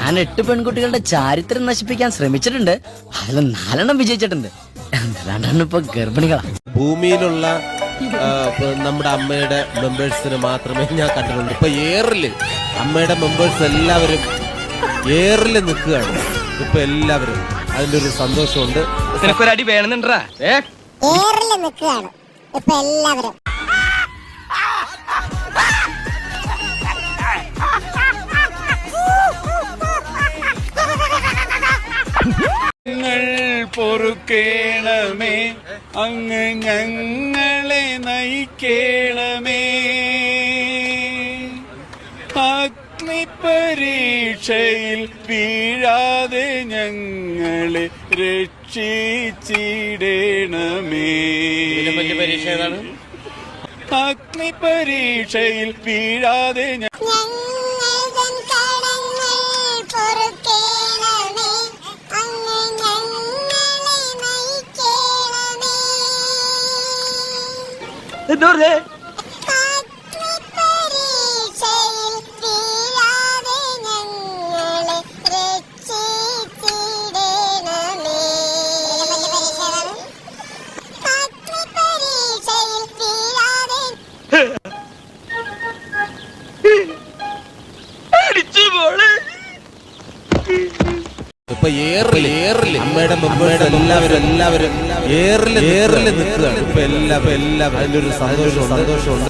ഞാൻ 8 പെൺകുട്ടികളുടെ ചാരിത്രം നശിപ്പിക്കാൻ ശ്രമിച്ചിട്ടുണ്ട്. അതിൽ 4 വിജയിച്ചിട്ടുണ്ട്. 2 ഇപ്പൊ ഗർഭിണികളാ. ഭൂമിയിലുള്ള നമ്മുടെ അമ്മയുടെ മെമ്പേഴ്സിന് മാത്രമേ ഞാൻ കണ്ടിട്ടുള്ളൂ. ഇപ്പൊ ഏറില് അമ്മയുടെ മെമ്പേഴ്സ് എല്ലാവരും ഏറില് നിൽക്കുകയാണ്. ഇപ്പൊ എല്ലാവരും അതിന്റെ ഒരു സന്തോഷമുണ്ട്. നിനക്കൊരടി വേണമെന്നുണ്ടാ ഏറില് നിൽക്കുകയാണ് ഇപ്പൊ എല്ലാവരും. പൊറുക്കേണമേ അങ്ങ് ഞങ്ങളെ നയിക്കേണമേ. അഗ്നിപരീക്ഷയിൽ വീഴാതെ ഞങ്ങളെ രക്ഷിച്ചിടേണമേ. അഗ്നിപരീക്ഷയിൽ വീഴാതെ ഇപ്പൊ ഏറില് അമ്മയുടെ മെമ്പേഴ്സ് എല്ലാവരും ഏറില് നിൽക്കുകയാണ്. ഇപ്പൊ എല്ലാവരും അതിന്റെ ഒരു സന്തോഷമുണ്ട്.